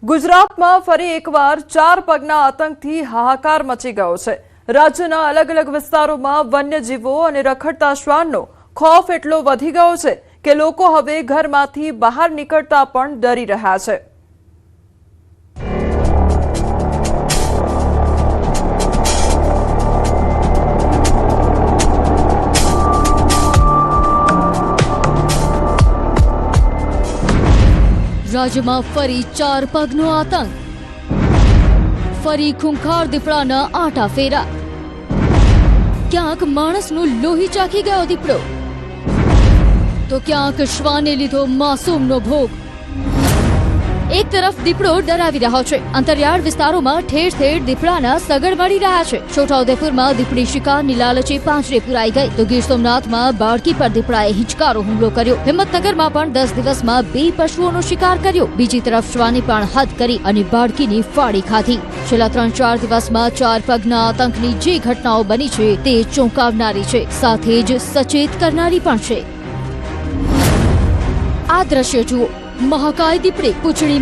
ગુજરાતમાં ફરી એકવાર ચાર પગના આતંકથી હાહાકાર મચી ગયો છે। રાજ્યના અલગ અલગ વિસ્તારોમાં વન્યજીવો અને રખડતા શ્વાનનો ખૌફ એટલો વધી ગયો છે કે લોકો હવે ઘરમાંથી બહાર નીકળતા પણ ડરી રહ્યા છે। રાજ્યમાં ફરી ચાર પગનો આતંક, ફરી ખૂંખાર દીપડાના આટા ફેરા, ક્યાંક માણસનું લોહી ચાખી ગયો દીપડો તો ક્યાંક શ્વાને લીધો માસૂમનો ભોગ। એક તરફ દીપડો ડરાવી રહ્યો છે, અંતરિયાળ વિસ્તારોમાં ઠેર ઠેર દીપડાના સગડ મળી રહ્યા છે। છોટાઉદેપુરમાં દીપડી શિકારની લાલચે પાંજરે પુરાઈ ગઈ તો ગીર સોમનાથમાં બાળકી પર દીપડાએ હિંચકારો હુમલો કર્યો। હિંમતનગરમાં પણ 10 દિવસમાં 2 પશુઓનો શિકાર કર્યો। બીજી તરફ શ્વાને પણ હદ કરી અને બાળકીની ફાડી ખાધી। છેલ્લા 3-4 દિવસમાં ચાર પગના આતંકની જે ઘટનાઓ બની છે તે ચોંકાવનારી છે, સાથે જ સચેત કરનારી પણ છે। આ દ્રશ્ય જુઓ, મહાકાય દીપડી પૂંછડી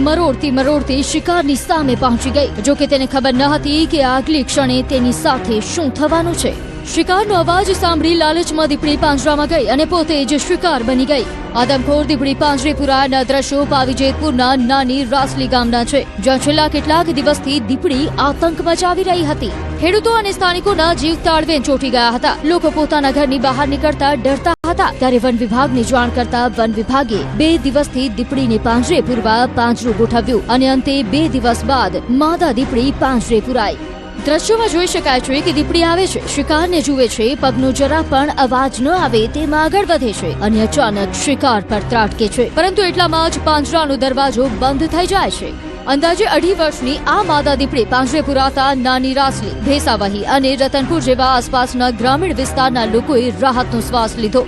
મરોડતી શિકારની સામે પહોંચી ગઈ। જો કે તેને ખબર ન હતી કે આગલી ક્ષણે તેની સાથે શું થવાનું છે। શિકારનો અવાજ સાંભળી લાલચમાં દીપડી પાંજરામાં ગઈ અને પોતે જ શિકાર બની ગઈ। આદમખોર દીપડી પાંજરે પુરાયાના દ્રશ્યો પાવીજેતપુરના નાની રાસલી ગામના છે, જ્યાં છેલ્લા કેટલાક દિવસથી દીપડી આતંક મચાવી રહી હતી। ખેડૂતો અને સ્થાનિકોના જીવ તાળવે ચોંટી ગયા હતા। લોકો પોતાના ઘરની બહાર નીકળતા ડરતા હતા। ત્યારે વન વિભાગને જાણ કરતા વન વિભાગે 2 દિવસથી દીપડીને પાંજરે પૂરવા પાંજરું ગોઠવ્યું અને અંતે 2 દિવસ બાદ માદા દીપડી પાંજરે પુરાઈ। દ્રશ્યોમાં જોઈ શકાય છે કે દીપડી આવે છે, શિકારને જુએ છે, પગનો જરા પણ અવાજ ન આવે તેમાં આગળ વધે છે અને અચાનક શિકાર પર ત્રાટકે છે, પરંતુ એટલામાં જ પાંજરાનો દરવાજો બંધ થઈ જાય છે। અંદાજે 2.5 વર્ષની આ માદા દીપડી પાંજરે પુરાતા નાની રાસલી, ભેસાવહી અને રતનપુર જેવા આસપાસના ગ્રામીણ વિસ્તારના લોકોએ રાહતનો શ્વાસ લીધો।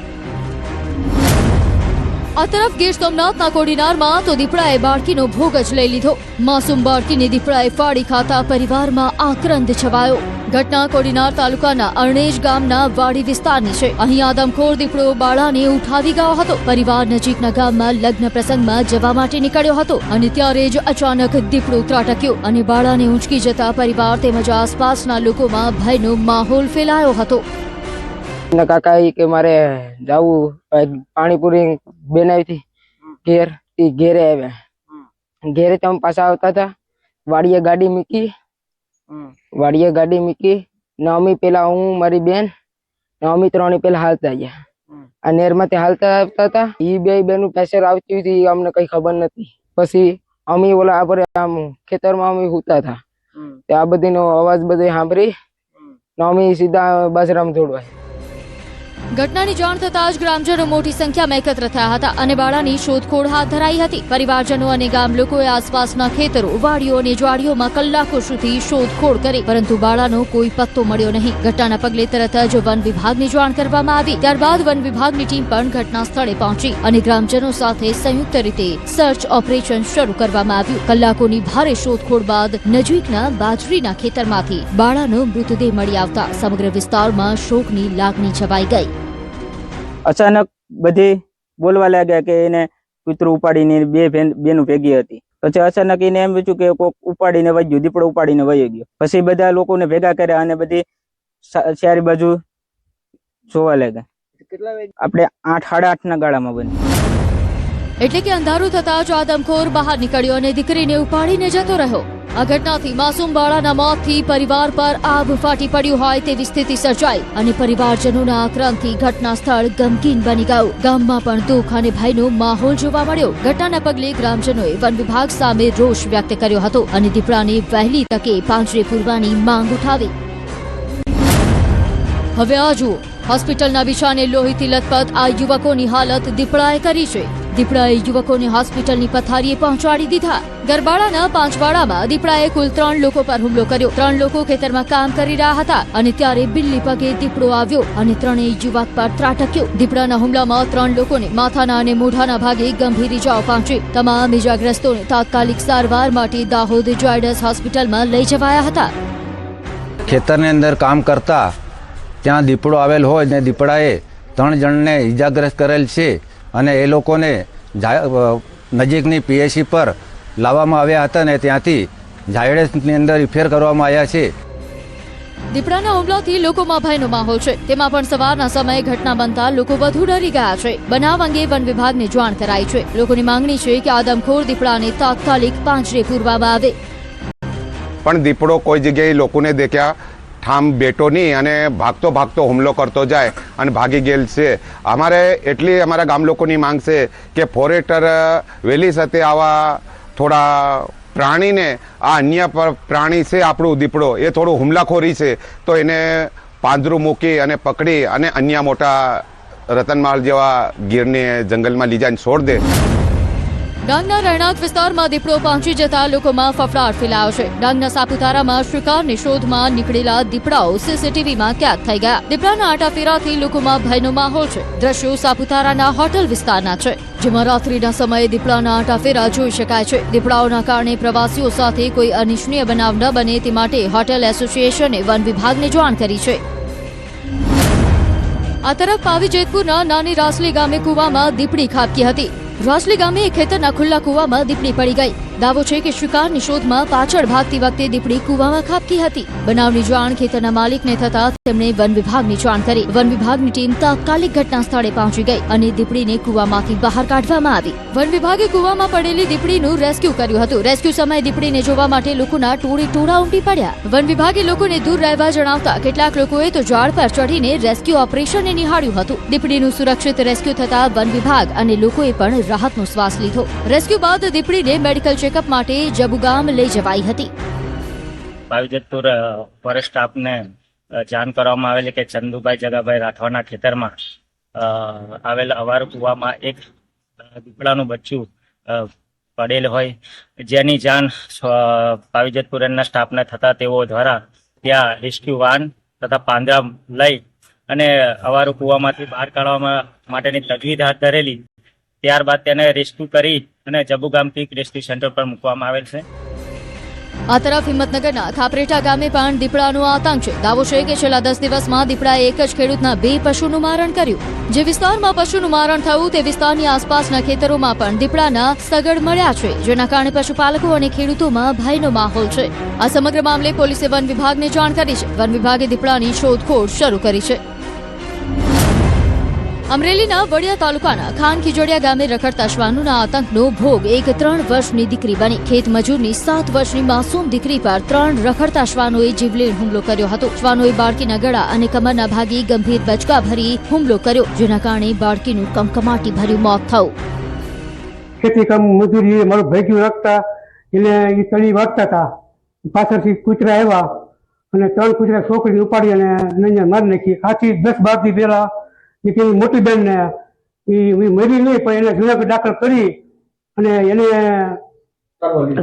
આ તરફ ગીર સોમનાથના કોડીનારમાં તો દીપડાએ બાળકીનો ભોગ જ લઈ લીધો। માસૂમ બાળકીને દીપડાએ ફાડી ખાતા પરિવારમાં આક્રંદ છવાયો। ઘટના કોડીનાર તાલુકાના અરણેજ ગામના વાડી વિસ્તારની છે। અહીં આદમખોર દીપડો બાળાને ઉઠાવી ગયો હતો। પરિવાર નજીકના ગામમાં લગ્ન પ્રસંગમાં જવા માટે નીકળ્યો હતો અને ત્યારે જ અચાનક દીપડો ત્રાટક્યો અને બાળાને ઊંચકી જતા પરિવાર તેમજ આસપાસના લોકોમાં ભયનો માહોલ ફેલાયો હતો। કાકા કે મારે જાવું પાણીપુરી બનાવી હતી, ઘેરે આવ્યા। ઘેરે તમે પાછા આવતા હતા, વાડીએ ગાડી મૂકી ને અમે પેલા હું મારી બેન ને અમે 3 પેલા હાલતા ગયા। આ નેરમાંથી હાલતા આવતા હતા, એ બેનું પ્રેશર આવતી હતી, અમને કઈ ખબર નથી। પછી અમે ઓલા આપણે આમ ખેતરમાં અમે સૂતા હતા, આ બધીનો અવાજ બધો સાંભળી ને અમે સીધા બાજરામાં દોડવાય। ઘટનાની જાણ થતાં જ ગ્રામજનો મોટી સંખ્યામાં એકત્ર થયા હતા અને બાળાની શોધખોળ હાથ ધરાઈ હતી। પરિવારજનો અને ગામ લોકોએ આસપાસના ખેતરો, વાડીઓ અને જ્વાડીઓમાં કલાકો સુધી શોધખોળ કરી, પરંતુ બાળાનો કોઈ પત્તો મળ્યો નહીં। ઘટનાના પગલે તરત જ વન વિભાગને જાણ કરવામાં આવી। ત્યારબાદ વન વિભાગની ટીમ પણ ઘટના સ્થળે પહોંચી અને ગ્રામજનો સાથે સંયુક્ત રીતે સર્ચ ઓપરેશન શરૂ કરવામાં આવ્યું। કલાકોની ભારે શોધખોળ બાદ નજીકના બાજરીના ખેતરમાંથી બાળાનો મૃતદેહ મળી આવતા સમગ્ર વિસ્તારમાં શોકની લાગણી છવાઈ ગઈ। અચાનક બધી બોલવા લાગ્યા કે એને કૂતરું ઉપાડીને બેનું ભેગી હતી। પછી અચાનક એને એમ પૂછ્યું કે કોક ઉપાડીને વહ્યું, દીપડો ઉપાડીને વહી ગયો। પછી બધા લોકોને ભેગા કર્યા અને બધી ચારે બાજુ જોવા લાગ્યા। આપણે 8-8:30 ના ગાળામાં બની। એટલે કે અંધારું થતા જ આદમખોર બહાર નીકળ્યો અને દીકરીને ઉપાડીને જતો રહ્યો। આ ઘટનાથી માસૂમ બાળાના મોતથી પરિવાર પર આભ ફાટી પડ્યું હોય તેવી સ્થિતિ સર્જાઈ અને પરિવારજનોના આક્રંદથી ઘટના સ્થળ ગમગીન બની ગયું। ગામમાં પણ દુઃખ અને ભયનો માહોલ જોવા મળ્યો। ઘટનાના પગલે ગ્રામજનોએ વન વિભાગ સામે રોષ વ્યક્ત કર્યો હતો અને દીપડાને વહેલી તકે પાંજરે પૂરવાની માંગ ઉઠાવી। હવે આ જુઓ, હોસ્પિટલના બિછાને લોહીથી લથપથ આ યુવકોની હાલત દીપડાએ કરી છે। દીપડાએ યુવકોને હોસ્પિટલની પથારીએ પહોંચાડી દીધા। ગરબાડાના પાંચવાડામાં દીપડાએ કુલ 3 લોકો પર હુમલો કર્યો। 3 લોકો ખેતરમાં કામ કરી રહ્યા હતા અને ત્યારે બિલ્લી પગે દીપડો આવ્યો અને 3 યુવક પર ત્રાટક્યો। દીપડાના હુમલામાં 3 લોકોને માથાના અને મોઢાના ભાગે ગંભીર ઇજાઓ પહોંચી। તમામ ઇજાગ્રસ્તોને તાત્કાલિક સારવાર માટે દાહોદ જાયડસ હોસ્પિટલમાં લઈ જવાયા હતા। ખેતરની અંદર કામ કરતા ત્યાં દીપડો આવેલ હોય ને દીપડાએ 3 જણને ઇજાગ્રસ્ત કરેલ છે અને એ લોકોને નજીકની પીએસસી પર લાવવામાં આવ્યા હતા ને ત્યાંથી ઝાયડસની અંદર રિફેર કરવામાં આવ્યા છે. દીપડાના હુમલાથી લોકોમાં ભયનો માહોલ છે. તેમાં પણ સવારના સમયે ઘટના બનતા લોકો વધુ ડરી ગયા છે. બનાવ અંગે વન વિભાગને જાણ કરાઈ છે. લોકોની માંગણી છે કે આદમખોર દીપડાને તાત્કાલિક પાંજરે પૂરવામાં આવે. પણ દીપડો કોઈ જગ્યાએ લોકોને દેખ્યા ઠામ બેઠો નહીં અને ભાગતો હુમલો કરતો જાય અને ભાગી ગયેલ છે. એટલી અમારા ગામ લોકોની માંગ છે કે ફોરેસ્ટર વહેલી સાથે આવા થોડા પ્રાણીને આ અન્ય પ્રાણી છે આપણું દીપડો એ થોડું હુમલાખોરી છે તો એને પાંજરું મૂકી અને પકડી અને અન્ય મોટા રતનમાળ જેવા ગીરને જંગલમાં લઈ જઈને છોડ દે. ડાંગના રહેણાંક વિસ્તારમાં દીપડો પહોંચી જતા લોકોમાં ફફડાટ ફેલાયો છે. ડાંગના સાપુતારામાં શિકારની શોધમાં નીકળેલા દીપડાઓ સીસીટીવીમાં કેદ થઈ ગયા. દીપડાના આટાફેરાથી લોકોમાં ભયનો માહોલ છે. દ્રશ્યો સાપુતારાના હોટલ વિસ્તારના છે, જેમાં રાત્રિના સમયે દીપડાના આટાફેરા જોઈ શકાય છે. દીપડાઓના કારણે પ્રવાસીઓ સાથે કોઈ અનિચ્છનીય બનાવ ન બને તે માટે હોટેલ એસોસિએશને વન વિભાગને જાણ કરી છે. આ તરફ પાવી જેતપુરના નાની રાસલી ગામે કૂવામાં દીપડી ખાબકી હતી. રાસલી ગામે એક ખેતરના ખુલ્લા કૂવામાં દીપડી પડી ગઈ. દાવો છે કે શિકારની શોધમાં પાછળ ભાગતી વખતે દીપડી કૂવામાં ખાબકી હતી. બનાવની જાણ ખેતરના માલિકને થતા તેમણે વન વિભાગની જાણ કરી. વન વિભાગની ટીમ તાત્કાલિક ઘટના સ્થળે પહોંચી ગઈ અને દીપડીને કૂવામાંથી બહાર કાઢવામાં આવી. વન વિભાગે કૂવામાં પડેલી દીપડીનું રેસ્ક્યુ કર્યું હતું. રેસ્ક્યુ સમયે દીપડીને જોવા માટે લોકોના ટોળા ઉમટી પડ્યા. વન વિભાગે લોકોને દૂર રહેવા જણાવતા કેટલાક લોકોએ તો ઝાડ પર ચઢીને રેસ્ક્યુ ઓપરેશનને નિહાળ્યું હતું. દીપડીનું સુરક્ષિત રેસ્ક્યુ થતા વન વિભાગ અને લોકોએ પણ રાહતનો શ્વાસ લીધો. રેસ્ક્યુ બાદ દીપડીને મેડિકલ ચેકઅપ માટે જબુગામ લઈ જવાઈ હતી. પાવીજેતપુર ફોરેસ્ટ સ્ટાફને જાણ કરવામાં આવેલી કે ચંદુભાઈ જગાભાઈ રાઠવાના ખેતરમાં આવેલ અવાર કુવામાં એક દીપડાનું બચ્ચું પડેલ હોય, જેની જાણ પાવીજેતપુરના સ્ટાફને થતા તેઓ દ્વારા ત્યાં રેસ્ક્યુ વાન તથા પાંદડા લઈ અને અવારું કુવામાંથી બહાર કાઢવા માટેની તજવીજ હાથ ધરેલી. ત્યારબાદ તેને રેસ્ક્યુ કરી અને જબુગામ પીક રેસ્ક્યુ સેન્ટર પર મૂકવામાં આવેલ છે. આ તરફ હિંમતનગરના ખાપરેટા ગામે પણ દીપડાનો આતંક છે. દાવો છે કે છેલ્લા 10 દિવસમાં દીપડાએ એક જ ખેડૂતના 2 પશુનું મારણ કર્યું. જે વિસ્તારમાં પશુનું મારણ થયું તે વિસ્તારની આસપાસના ખેતરોમાં પણ દીપડાના સગડ મળ્યા છે, જેના કારણે પશુપાલકો અને ખેડૂતોમાં ભયનો માહોલ છે. આ સમગ્ર મામલે પોલીસે વન વિભાગને જાણ કરી છે. વન વિભાગે દીપડાની શોધખોળ શરૂ કરી છે. અમરેલીના વડિયા તાલુકાના ખાન ખીજોડિયા ગામે રખડતા શ્વાનોના આતંકનો ભોગ એક 3 વર્ષની દીકરી બની. ખેત મજૂરની 7 વર્ષની માસૂમ દીકરી પર 3 રખડતા શ્વાનોએ જીવલેણ હુમલો કર્યો હતો. શ્વાનોએ બાળકીના ગળા અને કમરના ભાગે ગંભીર બચકા ભરી હુમલો કર્યો, જેના કારણે બાળકીનું કમકમાટી ભર્યું મોત થયું. ખેતી કામ મજૂરી મારું ભેગું રાખતા એટલે એ તળી વાગતા હતા. પાછળથી કૂતરા આવ્યા અને 3 કૂતરા છોકરી ઉપાડી અને નંજા મારી નાખી. આથી 10-12 દી પહેલા નીકળી મોટી બેન ને મરી નહીં પણ એને જુનાગઢ દાખલ કરી અને એને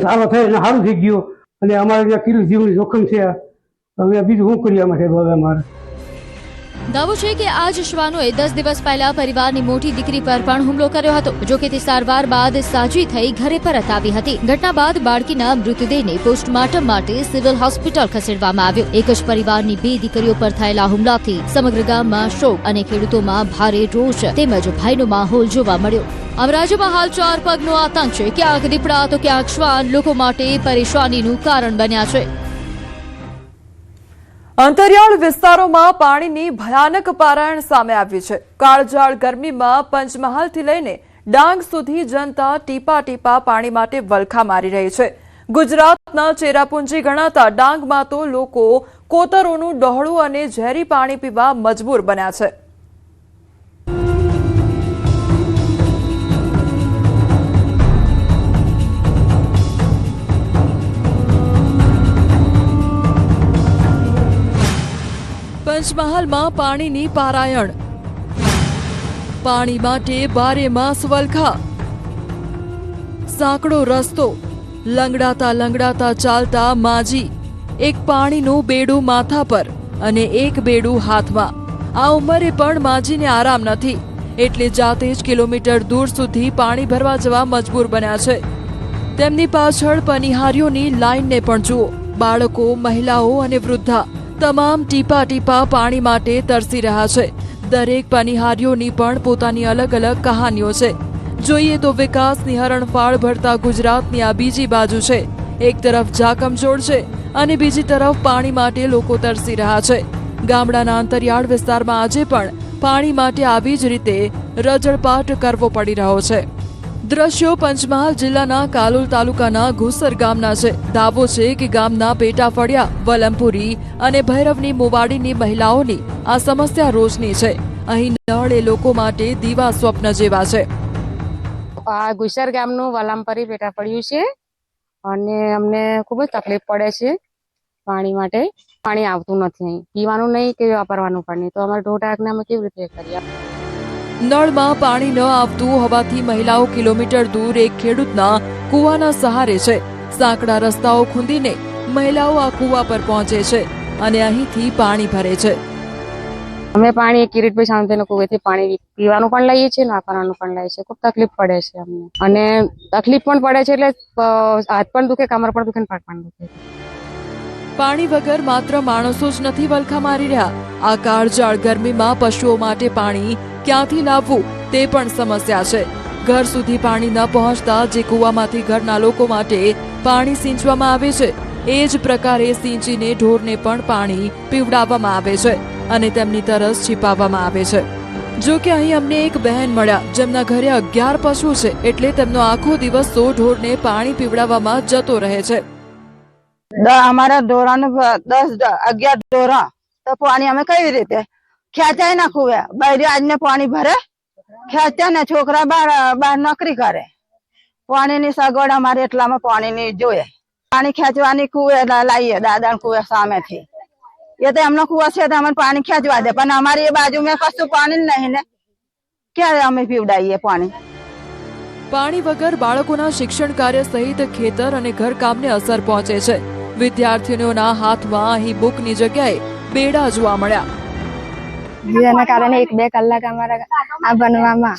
સારો થઈ અને સારું થઈ ગયું. અને અમારે ત્યાં કેટલું જીવનું જોખમ છે. હવે બીજું શું કરીએ અમારે હવે અમારે. દાવો છે કે આ જ શ્વાનોએ 10 દિવસ પહેલા પરિવારની મોટી દીકરી પર પણ હુમલો કર્યો હતો. જોકે તે સારવાર બાદ સાજી થઈ ઘરે પરત આવી હતી. ઘટના બાદ બાળકીના મૃતદેહને પોસ્ટમોર્ટમ માટે સિવિલ હોસ્પિટલ ખસેડવામાં આવ્યો. એક જ પરિવારની 2 દીકરીઓ પર થયેલા હુમલાથી સમગ્ર ગામમાં શોક અને ખેડૂતોમાં ભારે રોષ તેમજ ભયનો માહોલ જોવા મળ્યો. આમ રાજ્યમાં હાલ 4 પગનો આતંક છે. ક્યાંક દીપડા તો ક્યાંક શ્વાન લોકો માટે પરેશાનીનું કારણ બન્યા છે. અંતરિયાળ વિસ્તારોમાં પાણીની ભયાનક પારાયણ સામે આવી છે. કાળઝાળ ગરમીમાં પંચમહાલથી લઈને ડાંગ સુધી જનતા ટીપા ટીપા પાણી માટે વલખા મારી રહી છે. ગુજરાતના ચેરાપુંજી ગણાતા ડાંગમાં તો લોકો કોતરોનું ડહોળું અને ઝેરી પાણી પીવા મજબૂર બન્યા છે. પંચમહાલમાં પાણીની પારાયણ, પાણી માટે બારે માસ વલખા. સાંકડો રસ્તો, લંગડાતા ચાલતા માજી, એક પાણીનું બેડું માથા પર અને એક બેડું હાથમાં. આ ઉંમરે પણ માજીને આરામ નથી, એટલે જાતે જ કિલોમીટર દૂર સુધી પાણી ભરવા જવા મજબૂર બન્યા છે. તેમની પાછળ પનિહારીઓની લાઈનને પણ જુઓ. બાળકો, મહિલાઓ અને વૃદ્ધા તમામ ટીપા ટીપા પાણી માટે તરસી રહ્યા છે. દરેક પનિહારીઓની પણ પોતાની અલગ અલગ કહાનીઓ છે. જોઈએ તો વિકાસની હરણફાળ ભરતા ગુજરાતની આ બીજી બાજુ છે. એક તરફ જાકમજોડ છે અને બીજી તરફ પાણી માટે લોકો તરસી રહ્યા છે. ગામડાના અંતરિયાળ વિસ્તારમાં આજે પણ પાણી માટે આવી જ રીતે રજળપાટ કરવો પડી રહ્યો છે. દ્રશ્યો પંચમહાલ જિલ્લાના કાલોલ તાલુકાના ઘુસર ગામના છે. દાવો છે કે ગામના પેટાફળિયા, વલમપુરી અને ભૈરવની મોવાડીની મહિલાઓની આ સમસ્યા રોજની છે. અહીં નળ એ લોકો માટે દીવા સ્વપ્ન જેવા છે. આ ગુસર ગામનું વલામપરી પેટા પડ્યું છે અને અમને ખૂબ જ તકલીફ પડે છે પાણી માટે. પાણી આવતું નથી, અહીં પીવાનું નહીં કે વાપરવાનું પાણી, તો અમારે ઢોટાકને અમે કેવી રીતે કરીએ? નળમાં પાણી ન આવતું હોવાથી મહિલાઓ કિલોમીટર દૂર એક ખેડૂતના કૂવાના સહારે છે. સાંકડા રસ્તાઓ ખૂંદીને મહિલાઓ આ કૂવા પર પહોંચે છે અને અહીંથી પાણી ભરે છે. અમે પાણી કિરીટભાઈ શાંતિનો કુવેથી પાણી પીવાનું પણ લઈએ છીએ, વાપરવાનું પણ લઈએ છીએ. ખૂબ તકલીફ પડે છે અમને, અને તકલીફ પણ પડે છે એટલે હાથ પણ દુખે, કમર પણ દુખે, પગ પણ દુખે. પાણી વગર માત્ર માણસો જ નથી વલખા મારી રહ્યા. આ કાળઝાળ ગરમીમાં પશુઓ માટે પાણી ક્યાંથી લાવવું તે પણ સમસ્યા છે. ઘર સુધી પાણી ન પહોંચતા જે કૂવામાંથી ઘરના લોકો માટે પાણી સિંચવામાં આવે છે એ જ પ્રકારે સિંચીને ઢોરને પણ પાણી પીવડાવવામાં આવે છે અને તેમની તરસ છીપાવવામાં આવે છે. જો કે અહીં અમને એક બહેન મળ્યા જેમના ઘરે 11 પશુ છે, એટલે તેમનો આખો દિવસ ઢોરને પાણી પીવડાવવામાં જતો રહે છે. અમારા ઢોરાને 11 ઢોરા, તો પાણી અમે કઈ રીતે ખેંચાય ના કુવે? બૈરી આજને પાણી ભરે, ખેંચે ને છોકરા બહાર નોકરી કરે. પાણીની સગવડ અમારે એટલામાં પાણીની જોઈએ. પાણી ખેંચવાની કુવે લાવીએ, દાદા કુવે સામેથી. એ તો એમનો કુવા છે તો અમને પાણી ખેંચવા દે, પણ અમારી એ બાજુ મેં કશું પાણી નહીં ને, ક્યારે અમે પીવડાવીએ પાણી? પાણી વગર બાળકોના શિક્ષણ કાર્ય સહિત ખેતર અને ઘરકામને અસર પહોંચે છે. વિદ્યાર્થીઓના હાથમાં અહીં બુકની જગ્યાએ બેડા જોવા મળ્યા. જેના કારણે 1-2 કલાક અમારા આ બનવામાં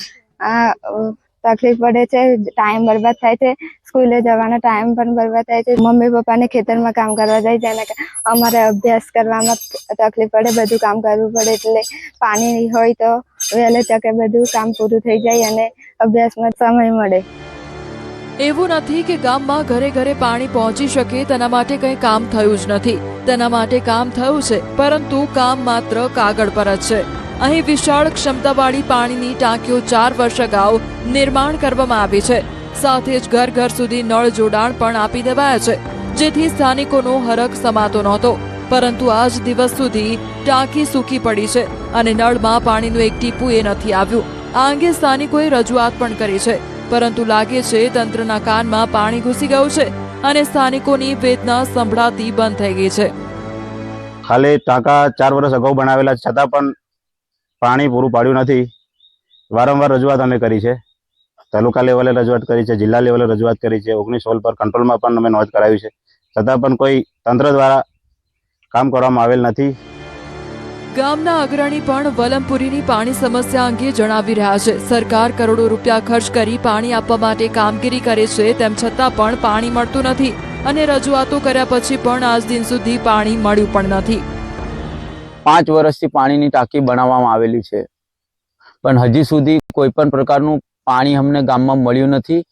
તકલીફ પડે છે. ટાઈમ બરબાદ થાય છે, સ્કૂલે જવાનો ટાઈમ પણ બરબાદ થાય છે. મમ્મી પપ્પાને ખેતરમાં કામ કરવા જાય, જેના અમારે અભ્યાસ કરવામાં તકલીફ પડે, બધું કામ કરવું પડે. એટલે પાણી હોય તો વહેલે તકે બધું કામ પૂરું થઈ જાય અને અભ્યાસમાં સમય મળે. એવું નથી કે ગામમાં ઘરે ઘરે પાણી પહોંચી શકે તેના માટે કંઈ કામ થયું જ નથી. તેના માટે કામ થયું છે, પરંતુ કામ માત્ર કાગળ પર જ છે. અહીં વિશાળ ક્ષમતાવાળી પાણીની ટાંકીઓ 4 વર્ષ અગાઉ નિર્માણ કરવામાં આવી છે. સાથે જ ઘર ઘર સુધી નળ જોડાણ પણ આપી દેવાયા છે, જેથી સ્થાનિકોનો હરખ સમાતો નહોતો. પરંતુ આજ દિવસ સુધી ટાંકી સૂકી પડી છે અને નળમાં પાણીનું એક ટીપું એ નથી આવ્યું. આ અંગે સ્થાનિકોએ રજૂઆત પણ કરી છે, પરંતુ લાગે છે તંત્રના કાનમાં પાણી ઘૂસી ગયું છે અને સ્થાનિકોની વેદના સંભળાતી બંધ થઈ ગઈ છે. ખાલી ટાંકા 4 વર્ષ અગાઉ બનાવેલા છતાં પણ પાણી પૂરું પાડ્યું નથી. વારંવાર રજૂઆત અમે કરી છે, તાલુકા લેવલે રજૂઆત કરી છે, જિલ્લા લેવલે રજૂઆત કરી છે, 19 પર કંટ્રોલમાં પણ અમે નોંધ કરાવી છે, છતાં પણ કોઈ તંત્ર દ્વારા કામ કરવામાં આવેલ નથી. ગામના અગ્રણી પણ વલમપુરીની પાણી સમસ્યા અંગે જણાવી રહ્યા છે. સરકાર કરોડો રૂપિયા ખર્ચ કરી પાણી આપવા માટે કામગીરી કરે છે, તેમ છતાં પણ પાણી મળતું નથી અને રજૂઆતો કર્યા પછી પણ આજ દિન સુધી પાણી મળ્યું પણ નથી. 5 વર્ષથી પાણીની ટાંકી બનાવવામાં આવેલી છે, પણ હજી સુધી કોઈ પણ પ્રકારનું પાણી અમને ગામમાં મળ્યું નથી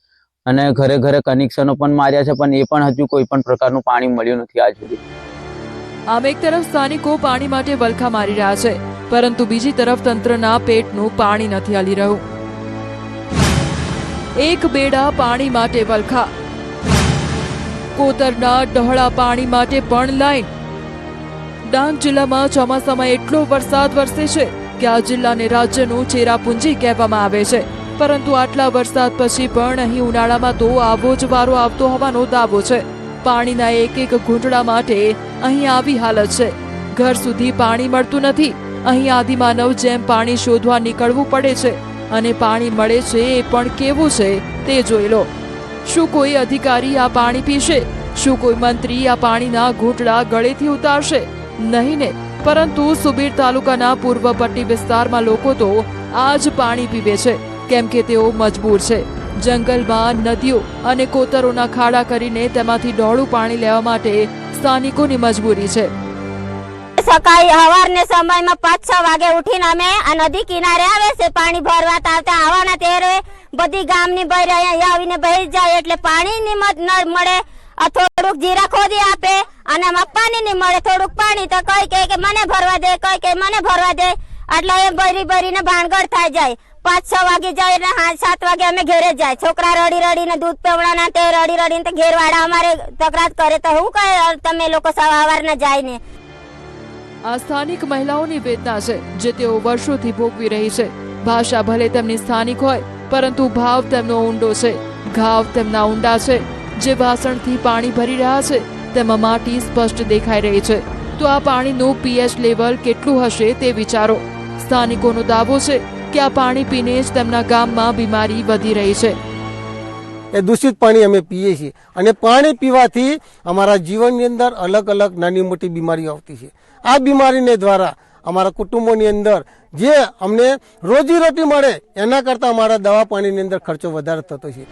અને ઘરે ઘરે કનેક્શનો પણ માર્યા છે, પણ એ પણ હજુ કોઈ પણ પ્રકારનું પાણી મળ્યું નથી આજ સુધી. આમ એક તરફ સ્થાનિકો પાણી માટે વલખા મારી રહ્યા છે, પરંતુ બીજી તરફ તંત્રના પેટનું પાણી નથી હલી રહ્યું. એક બેડા પાણી માટે વલખા, કોતરના ડહોળા પાણી માટે પણ લાઈન. ડાંગ જિલ્લામાં ચોમાસામાં એટલો વરસાદ વરસે છે કે આ જિલ્લાને રાજ્યનું ચેરાપુંજી કહેવામાં આવે છે, પરંતુ આટલા વરસાદ પછી પણ અહીં ઉનાળામાં તો આવો જ વારો આવતો હોવાનો દાવો છે. પાણીના એક ઘૂંટડા માટે અહીં આવી હાલત છે. ઘર સુધી પાણી મળતું નથી. અહીં આદિમાનવ જેમ પાણી શોધવા નીકળવું પડે છે અને પાણી મળે છે એ પણ કેવું છે તે જોઈ લો. શું કોઈ અધિકારી આ પાણી પીશે? શું કોઈ મંત્રી આ પાણીના ઘૂંટડા ગળેથી ઉતારશે? નહીં ને. પરંતુ સુબીર તાલુકાના પૂર્વ પટ્ટી વિસ્તારમાં લોકો તો આ જ પાણી પીવે છે, કેમ કે તેઓ મજબૂર છે. જંગલમાં નદીઓ અને કોતરોના ખાડા કરીને તેમાંથી ડહોળું પાણી લેવા માટે સ્થાનિકોની મજબૂરી છે. સકાળે સવારના સમયમાં 5-6 વાગે ઉઠીને અમે આ નદી કિનારે આવે છે પાણી ભરવા આવતા આવવાના ત્યારે બધી ગામની બહાર અહીંયા આવીને બેસી જાય એટલે પાણીની ન મળે. આ થોડુંક જીરા ખોદી આપે અને પાણી નહીં મળે. થોડુંક પાણી તો કઈ કે મને ભરવા દે, કઈ કે મને ભરવા દે. એટલે એ ભરીને ભાનગડ થાય જાય. 5-6 વાગે જાય એટલે 7 વાગે અમે ઘેરે જાય. છોકરા રડીને દૂધ પીવડાના તે રડીને ઘેરવાળા અમારે તકરાર કરે તો હું કહે તમે લોકો સવારના જાય ને. આ સ્થાનિક મહિલાઓની વેદના છે જે તેઓ વર્ષોથી ભોગવી રહી છે. ભાષા ભલે તેમની સ્થાનિક હોય પરંતુ ભાવ તેમનો ઊંડો છે. ઘાવ તેમના ઊંડા છે. જે વાસણથી પાણી ભરી રહ્યા છે તેમાં માટી સ્પષ્ટ દેખાઈ રહી છે. તો આ પાણીનું pH લેવલ કેટલું હશે તે વિચારો. સ્થાનિકોનો દાવો છે કે આ પાણી પીને જ તેમના ગામમાં બીમારી વધી રહી છે. એ દૂષિત પાણી અમે પીએ છીએ અને પાણી પીવાથી અમારા જીવનની અંદર અલગ અલગ નાની મોટી બીમારીઓ આવતી છે. આ બીમારીને દ્વારા અમારા કુટુંબોની અંદર જે અમને રોજીરોટી મળે એના કરતાં અમારા દવા પાણીની અંદર ખર્ચો વધારે થતો છે.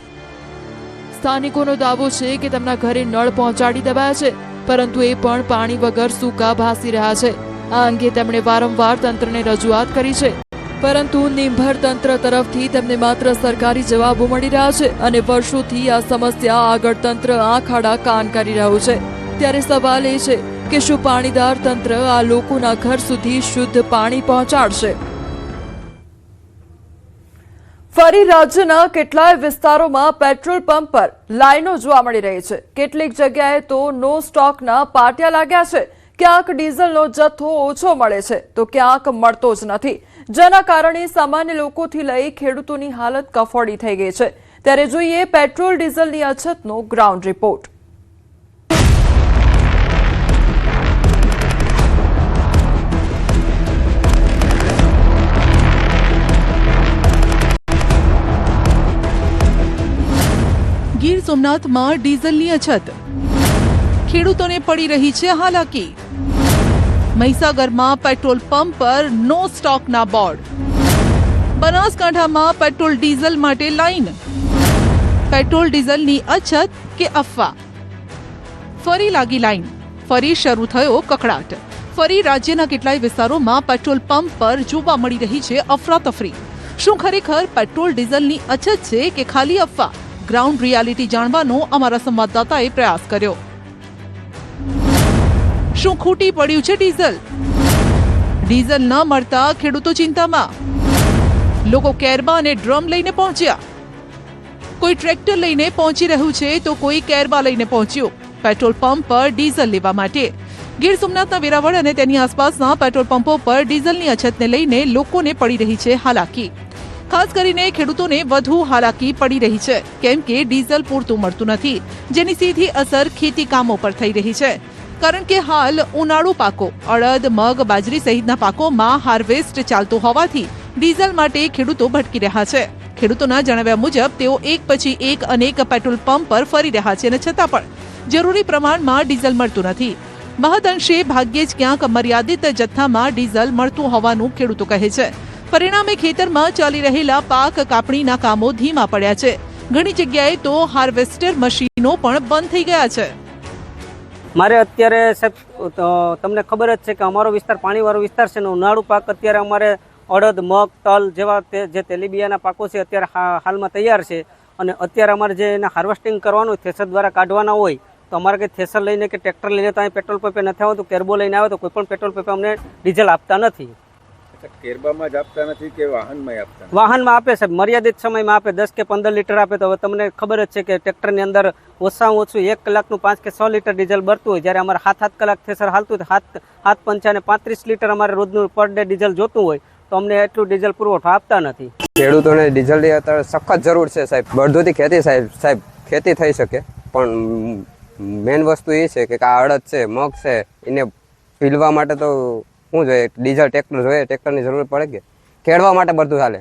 સ્થાનિકોનો દાવો છે કે તેમના ઘરે નળ પહોંચાડી દેવાયા છે પરંતુ એ પણ પાણી વગર સૂકા ભાસી રહ્યા છે. આ અંગે તેમણે વારંવાર તંત્રને રજૂઆત કરી છે પરંતુ નિંભર તંત્ર તરફથી તેમને માત્ર સરકારી જવાબો મળી રહ્યા છે અને વર્ષોથી આ સમસ્યા આગળ તંત્ર આંખ આડા કાન કરી રહ્યું છે. ત્યારે સવાલ એ છે કે શું પાણીદાર તંત્ર આ લોકોના ઘર સુધી શુદ્ધ પાણી પહોંચાડશે? ફરી રાજ્યના કેટલાય વિસ્તારોમાં પેટ્રોલ પંપ પર લાઈનો જોવા મળી રહી છે. કેટલીક જગ્યાએ તો નો સ્ટોકના પાટિયા લાગ્યા છે. ક્યાંક ડીઝલનો જથ્થો ઓછો મળે છે તો ક્યાંક મળતો જ નથી, જેના કારણે સામાન્ય લોકોથી લઈ ખેડૂતોની હાલત કફોડી થઈ ગઈ છે. ત્યારે જોઈએ પેટ્રોલ ડીઝલની અછતનો ગ્રાઉન્ડ રિપોર્ટ. ગીર સોમનાથમાં ડીઝલની અછત, ખેડૂતોને પડી રહી છે હાલાકી. મહીસાગરમાં પેટ્રોલ પંપ પર નો સ્ટોકના બોર્ડ. બનાસકાંઠામાં પેટ્રોલ ડીઝલ માટે લાઈન. પેટ્રોલ ડીઝલની અછત કે અફવા? ફરી લાગી લાઈન, ફરી શરૂ થયો કકળાટ. ફરી રાજ્યના કેટલાય વિસ્તારોમાં પેટ્રોલ પંપ પર જોવા મળી રહી છે અફરાતફરી. શું ખરેખર પેટ્રોલ ડીઝલની અછત છે કે ખાલી અફવા? ગ્રાઉન્ડ રિયાલિટી જાણવાનો અમારા સંવાદદાતાએ પ્રયાસ કર્યો. શું ખૂટી પડ્યું છે ડીઝલ? ડીઝલ ન મળતા ખેડૂતો ચિંતામાં. લોકો કેરબા અને ડ્રમ લઈને પહોંચ્યા. કોઈ ટ્રેક્ટર લઈને પહોંચી રહ્યું છે તો કોઈ કેરબા લઈને પહોંચ્યું પેટ્રોલ પંપ પર ડીઝલ લેવા માટે. ગીર સોમનાથના વેરાવળ અને તેની આસપાસના પેટ્રોલ પંપો પર ડીઝલની અછતને લઈને લોકોને પડી રહી છે હાલાકી. ખાસ કરીને ખેડૂતોને વધુ હાલાકી પડી રહી છે કેમ કે ડીઝલ પૂરતું મળતું નથી, જેની સીધી અસર ખેતી કામો પર થઈ રહી છે. કારણ કે હાલ ઉનાળુ પાકો અડદ, મગ, બાજરી સહિતના પાકોમાં હાર્વેસ્ટ ચાલતું હોવાથી ડીઝલ માટે ખેડૂતો ભટકી રહ્યા છે. ખેડૂતોના જણાવ્યા મુજબ તેઓ એક પછી એક અનેક પેટ્રોલ પંપ પર ફરી રહ્યા છે અને છતાં પણ જરૂરી પ્રમાણમાં ડીઝલ મળતું નથી. મહદઅંશે ભાગ્યે જ ક્યાંક મર્યાદિત જથ્થામાં ડીઝલ મળતું હોવાનું ખેડૂતો કહે છે. પરિણામે ખેતરમાં ચાલી રહેલા પાક કાપણીના કામો ધીમા પડ્યા છે. ઘણી જગ્યાએ તો હાર્વેસ્ટર મશીનો પણ બંધ થઈ ગયા છે. મારે અત્યારે સાહેબ તમને ખબર જ છે કે અમારો વિસ્તાર પાણીવાળો વિસ્તાર છે ને ઉનાળુ પાક અત્યારે અમારે અડદ, મગ, તલ જેવા જે તેલીબિયાના પાકો છે અત્યારે હાલમાં તૈયાર છે અને અત્યારે અમારે જે એને હાર્વેસ્ટિંગ કરવાનું થ્રેસર દ્વારા કાઢવાના હોય તો અમારે કંઈ થ્રેસર લઈને કે ટ્રેક્ટર લઈને તો અહીં પેટ્રોલ પંપે નથી આવતું, કેરબો લઈને આવે તો કોઈ પણ પેટ્રોલ પંપે અમને ડીઝલ આપતા નથી. કેરબામાં જ આપતા નથી કે વાહનમાં આપતા? વાહનમાં આપે સાહેબ, મર્યાદિત સમયમાં આપે, 10 કે 15 લીટર આપે. તો હવે તમને ખબર જ છે કે ટ્રેક્ટરની અંદર ઓછામાં ઓછું 1 કલાકનું 5 કે 6 લીટર ડીઝલ ભરતું હોય, જ્યારે અમારે 7 કલાક થેસર હાલતું હોય 7 પંચા ને 35 લીટર અમારે રોજનું પર ડે ડીઝલ જોતું હોય તો અમને એટલું ડીઝલ પુરવઠો આપતા નથી. ખેડૂતોને ડીઝલની અત્યારે સખત જરૂર છે સાહેબ. બળદોથી ખેતી સાહેબ ખેતી થઈ શકે પણ મેઇન વસ્તુ એ છે કે આ અડદ છે, મગ છે, એને પીલવા માટે તો શું જોઈએ? ડીઝલ ટ્રેક્ટર જોઈએ, ટ્રેક્ટરની જરૂર પડે કે ખેડવા માટે બધું ચાલે.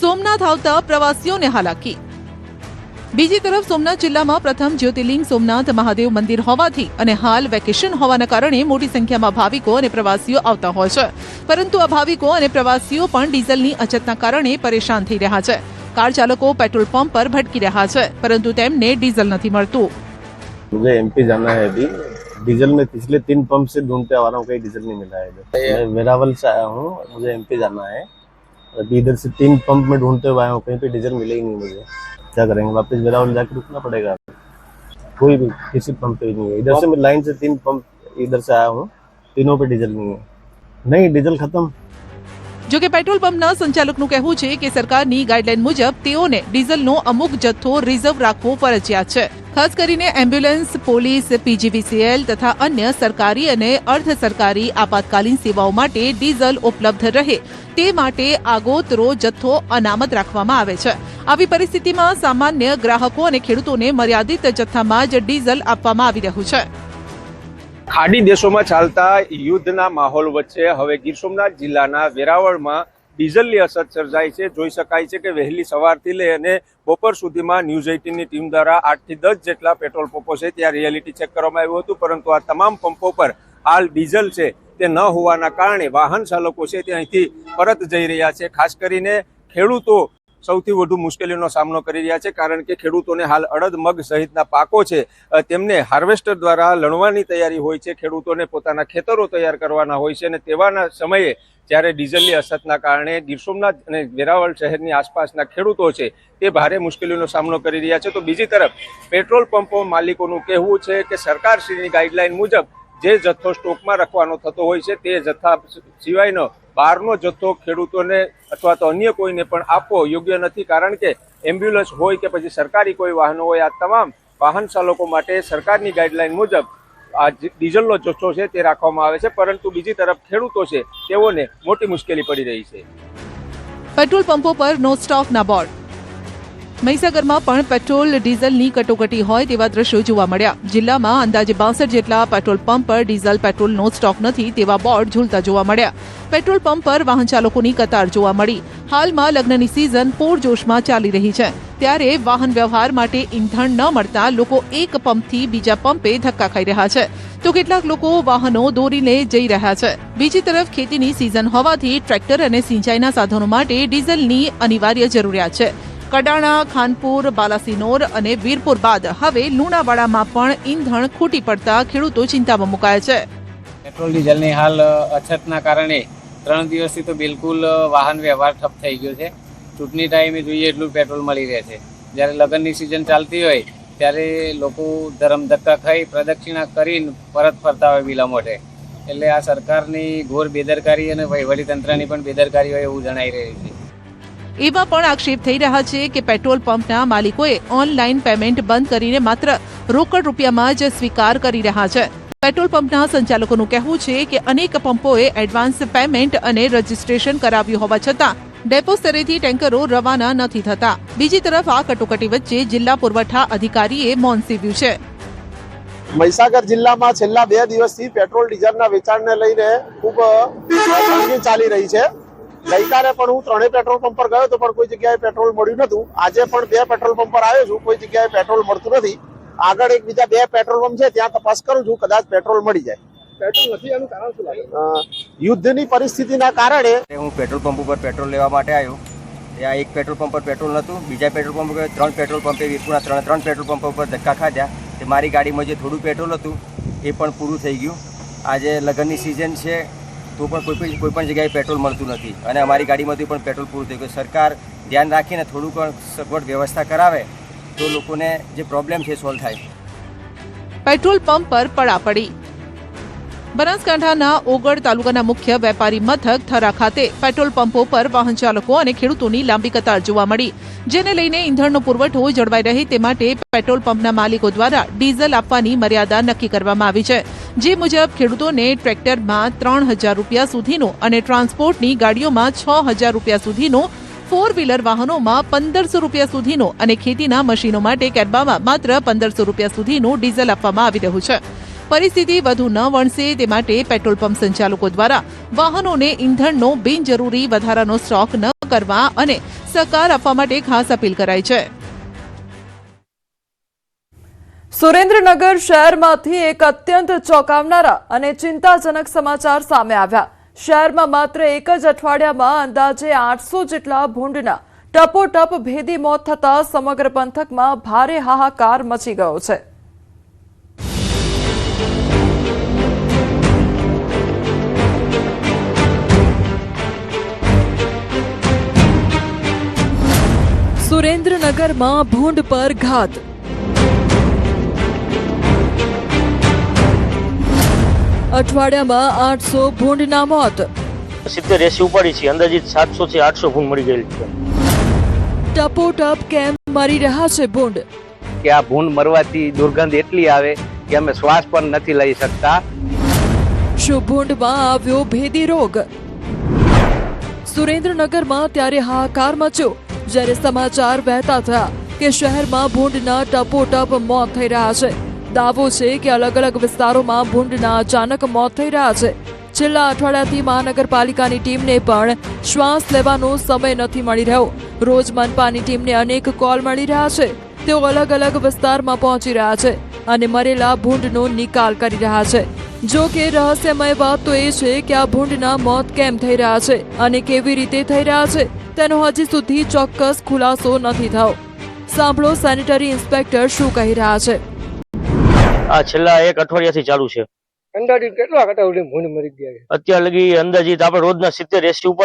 સોમનાથ આવતા પ્રવાસીઓને હાલાકી. બીજી તરફ સોમનાથ જિલ્લામાં પ્રથમ જ્યોતિર્લિંગ સોમનાથ મહાદેવ મંદિર હોવાથી અને હાલ વેકેશન હોવાના કારણે મોટી સંખ્યામાં ભાવિકો અને પ્રવાસીઓ આવતા હોય છે. પરંતુ આ ભાવિકો અને પ્રવાસીઓ પણ ડીઝલની અછતના કારણે પરેશાન થઈ રહ્યા છે. કાર ચાલકો પેટ્રોલ પંપ પર ભટકી રહ્યા છે પરંતુ તેમને ડીઝલ નથી મળતું. मुझे एमपी जाना है अभी. डीजल में पिछले 3 पंप से ढूंढते आ रहा हूँ, कहीं डीजल नहीं मिला है. मैं वेरावल से आया हूँ, मुझे एमपी जाना है अभी इधर से 3 पंप में ढूंढते हुए आया हूँ, कहीं पे डीजल मिले ही नहीं मुझे। क्या करेंगे, वापस वेरावल जाकर रुकना पड़ेगा। कोई भी किसी पंप पे नहीं है। इधर से मैं लाइन से 3 पंप इधर से आया हूँ, तीनों पे डीजल नहीं है। नहीं, डीजल खत्म। જો કે પેટ્રોલ પંપના સંચાલકનું કહેવું છે કે સરકારની ગાઈડલાઈન મુજબ તેઓને ડીઝલનો અમુક જથ્થો રિઝર્વ રાખવો ફરજિયાત છે. ખાસ કરીને એમ્બ્યુલન્સ, પોલીસ, પીજીવીસીએલ તથા અન્ય સરકારી અને અર્ધ સરકારી આપાતકાલીન સેવાઓ માટે ડીઝલ ઉપલબ્ધ રહે તે માટે આગોતરો જથ્થો અનામત રાખવામાં આવે છે. આવી પરિસ્થિતિમાં સામાન્ય ગ્રાહકો અને ખેડૂતોને મર્યાદિત જથ્થામાં જ ડીઝલ આપવામાં આવી રહ્યું છે. ખાડી દેશોમાં ચાલતા યુદ્ધના માહોલ વચ્ચે હવે ગીર સોમનાથ જિલ્લાના વેરાવળમાં ડીઝલની અછત સર્જાઈ છે. જોઈ શકાય છે કે વહેલી સવારથી લઈ અને બપોર સુધીમાં ન્યૂઝ 18ની ટીમ દ્વારા 8 થી 10 જેટલા પેટ્રોલ પંપો છે ત્યાં રિયાલિટી ચેક કરવામાં આવ્યું હતું, પરંતુ આ તમામ પંપો પર હાલ ડીઝલ છે તે ન હોવાના કારણે વાહન ચાલકો છે તે અહીંથી પરત જઈ રહ્યા છે. ખાસ કરીને ખેડૂતો સૌથી વધુ મુશ્કેલીનો સામનો કરી રહ્યા છે, કારણ કે ખેડૂતોને હાલ અડદ, મગ સહિતના પાકો છે તેમને હાર્વેસ્ટર દ્વારા લણવાની તૈયારી હોય છે. ખેડૂતોને પોતાના ખેતરો તૈયાર કરવાના હોય છે અને તેવાના સમયે જ્યારે ડીઝલની અછતના કારણે ગીર સોમનાથ અને વેરાવળ શહેરની આસપાસના ખેડૂતો છે તે ભારે મુશ્કેલીનો સામનો કરી રહ્યા છે. તો બીજી તરફ પેટ્રોલ પંપો માલિકોનું કહેવું છે કે સરકારશ્રીની ગાઈડલાઈન મુજબ જે જથ્થો સ્ટોકમાં રાખવાનો થતો હોય છે તે જથ્થા સિવાયનો બહારનો જથ્થો ખેડૂતોને અથવા તો અન્ય કોઈને પણ આપવો યોગ્ય નથી, કારણ કે એમ્બ્યુલન્સ હોય કે પછી સરકારી કોઈ વાહનો હોય, આ તમામ વાહન ચાલકો માટે સરકારની ગાઈડલાઈન મુજબ આ ડીઝલનો જથ્થો છે તે રાખવામાં આવે છે, પરંતુ બીજી તરફ ખેડૂતો છે તેઓને મોટી મુશ્કેલી પડી રહી છે. પેટ્રોલ પંપો પર નો સ્ટોકના બોર્ડ. મહીસાગરમાં પણ પેટ્રોલ ડીઝલની કટોકટી હોય તેવા દ્રશ્યો જોવા મળ્યા. જિલ્લામાં અંદાજે 62 જેટલા પેટ્રોલ પંપ પર ડીઝલ પેટ્રોલ નો સ્ટોક નથી તેવા બોર્ડ ઝૂલતા જોવા મળ્યા. પેટ્રોલ પંપ પર વાહન ચાલકોની કતાર જોવા મળી. હાલમાં લગ્નની સિઝન પૂરજોશમાં ચાલી રહી છે, ત્યારે વાહન વ્યવહાર માટે ઈંધણ ન મળતા લોકો એક પંપથી બીજા પંપે ધક્કા ખાઈ રહ્યા છે, તો કેટલાક લોકો વાહનો દોરીને જઈ રહ્યા છે. બીજી તરફ ખેતીની સિઝન હોવાથી ટ્રેક્ટર અને સિંચાઈના સાધનો માટે ડીઝલની અનિવાર્ય જરૂરિયાત છે. કડાણા, ખાનપુર, બાલાસિનોર અને વીરપુર બાદ હવે લુણાવાડામાં પણ ઈંધણ ખૂટી પડતા ખેડૂતો ચિંતામાં મુકાયા છે. પેટ્રોલ ડીઝલની હાલ અછતના કારણે 3 દિવસથી તો બિલકુલ વાહન વ્યવહાર ઠપ થઈ ગયો છે. ચૂંટણી ટાઈમે જોઈએ એટલું પેટ્રોલ મળી રહે છે. જ્યારે લગ્નની સિઝન ચાલતી હોય ત્યારે લોકો ધરમ ધક્કા ખાઈ પ્રદક્ષિણા કરીને પરત ફરતા હોય વિલંબોટે. એટલે આ સરકારની ઘોર બેદરકારી અને વહીવટીતંત્રની પણ બેદરકારી હોય એવું જણાઈ રહ્યું છે. એવા પણ આક્ષેપ થઈ રહ્યા છે કે પેટ્રોલ પંપના માલિકોએ ઓનલાઈન પેમેન્ટ બંધ કરીને માત્ર રોકડ રૂપિયામાં જ સ્વીકાર કરી રહ્યા છે. પેટ્રોલ પંપના સંચાલકોનું કહેવું છે કે અનેક પંપોએ એડવાન્સ પેમેન્ટ અને રજીસ્ટ્રેશન કરાવ્યું હોવા છતાં ડેપો સ્તરેથી ટેન્કરો રવાના નથી થતા. બીજી તરફ આ કટોકટી વચ્ચે જિલ્લા પુરવઠા અધિકારીએ મૌન સેવ્યું છે. મહીસાગર જિલ્લામાં છેલ્લા 2 દિવસથી પેટ્રોલ ડીઝલના વેચાણને લઈને ખૂબ તંગી ચાલી રહી છે. ગઈકાલે પણ હું 3 પેટ્રોલ પંપ પર ગયો હતો, પણ કોઈ જગ્યાએ પેટ્રોલ મળ્યું નતું. આજે પણ 2 પેટ્રોલ પંપ પર આવ્યો છું, કોઈ જગ્યાએ પેટ્રોલ મળતું નથી. આગળ એક બીજા 2 પેટ્રોલ પંપ છે ત્યાં તપાસ કરું છું, કદાચ પેટ્રોલ મળી જાય. પેટ્રોલ નથી એનું કારણ શું લાગે? યુદ્ધની પરિસ્થિતિના કારણે હું પેટ્રોલ પંપ ઉપર પેટ્રોલ લેવા માટે આવ્યો. ત્યાં એક પેટ્રોલ પંપ પર પેટ્રોલ નહોતું, બીજા પેટ્રોલ પંપ પર 3 પેટ્રોલ પંપે વીરપુરના 3 પેટ્રોલ પંપ ઉપર ધક્કા ખાધા. તે મારી ગાડીમાં જે થોડું પેટ્રોલ હતું એ પણ પૂરું થઈ ગયું. આજે લગ્નની સિઝન છે તો પણ કોઈ પણ જગ્યાએ પેટ્રોલ મળતું નથી અને અમારી ગાડીમાંથી પણ પેટ્રોલ પૂરું થઈ ગયું. સરકાર ધ્યાન રાખીને થોડું પણ સગવડ વ્યવસ્થા કરાવે તો લોકોને જે પ્રોબ્લેમ છે સોલ્વ થાય. પેટ્રોલ પંપ પર પડાપડી. બનાસકાંઠાના ઓગળ તાલુકાના મુખ્ય વેપારી મથક થરા ખાતે પેટ્રોલ પંપો પર વાહન ચાલકો અને ખેડૂતોની લાંબી કતાર જોવા મળી, જેને લઈને ઈંધણનો પુરવઠો જળવાઈ રહે તે માટે પેટ્રોલ પંપના માલિકો દ્વારા ડીઝલ આપવાની મર્યાદા નક્કી કરવામાં આવી છે. જે મુજબ ખેડૂતોને ટ્રેક્ટરમાં 3000 રૂપિયા સુધીનો અને ટ્રાન્સપોર્ટની ગાડીઓમાં 6000 રૂપિયા સુધીનો, 4 વ્હીલર વાહનોમાં 1500 રૂપિયા સુધીનો અને ખેતીના મશીનો માટે કેરબામાં માત્ર 1500 રૂપિયા સુધીનું ડીઝલ આપવામાં આવી રહ્યું છે. પરિસ્થિતિ વધુ ન વણસે તે માટે પેટ્રોલ પંપ સંચાલકો દ્વારા વાહનોને ઈંધણનો બિનજરૂરી વધારાનો સ્ટોક ન કરવા અને સહકાર આપવા માટે ખાસ અપીલ કરાઈ છે. સુરેન્દ્રનગર શહેરમાંથી એક અત્યંત ચોંકાવનારા અને ચિંતાજનક સમાચાર સામે આવ્યા. શહેરમાં માત્ર એક જ અઠવાડિયામાં અંદાજે 800 જેટલા ભૂંડના ટપોટપ ભેદી મોત થતા સમગ્ર પંથકમાં ભારે હાહાકાર મચી ગયો છે. સુરેન્દ્રનગરમાં ભૂંડ પર ઘાત. અઠવાડિયામાં 800 ભૂંડના મોત. 70-80 ઉપાડી છે, અંદાજિત 700 થી 800 ભૂંડ મરી ગયેલી છે. ટપોટપ કેમ મરી રહ્યા છે ભૂંડ? કે આ ભૂંડ મરવાથી દુર્ગંધ એટલી આવે કે અમે શ્વાસ પણ નથી લઈ શકતા. શું ભૂંડમાં આવ્યો ભેદી રોગ? સુરેન્દ્રનગરમાં ત્યારે હાહાકાર મચ્યો જ્યારે સમાચાર વહેતા થયા કે શહેરમાં ભૂંડના ટપોટપ મોત થઈ રહ્યા છે. દાવો છે કે અલગ અલગ વિસ્તારોમાં ભૂંડના અચાનક મોત થઈ રહ્યા છે. છેલ્લા અઠવાડિયાથી મહાનગરપાલિકાની ટીમને પણ શ્વાસ લેવાનો સમય નથી મળી રહ્યો. રોજ મનપાની ટીમને અનેક કોલ મળી રહ્યા છે. તેઓ અલગ અલગ વિસ્તારમાં પહોંચી રહ્યા છે અને મરેલા ભૂંડનો નિકાલ કરી રહ્યા છે. જો કે રહસ્યમય વાત તો એ છે કે આ ભૂંડના મોત કેમ થઈ રહ્યા છે અને કેવી રીતે થઈ રહ્યા છે તેનો હજી સુધી ચોક્કસ ખુલાસો નથી થયો. સાંભળો સેનિટરી ઇન્સ્પેક્ટર શું કહી રહ્યા છે. આ છેલ્લા 1 અઠવાડિયાથી ચાલુ છે. અંદાજિત કેટલા કટાવડી ભૂંડ મરી ગયા છે? અત્યાર લગી અંદાજિત આપણે રોજના 70-80 ઉપર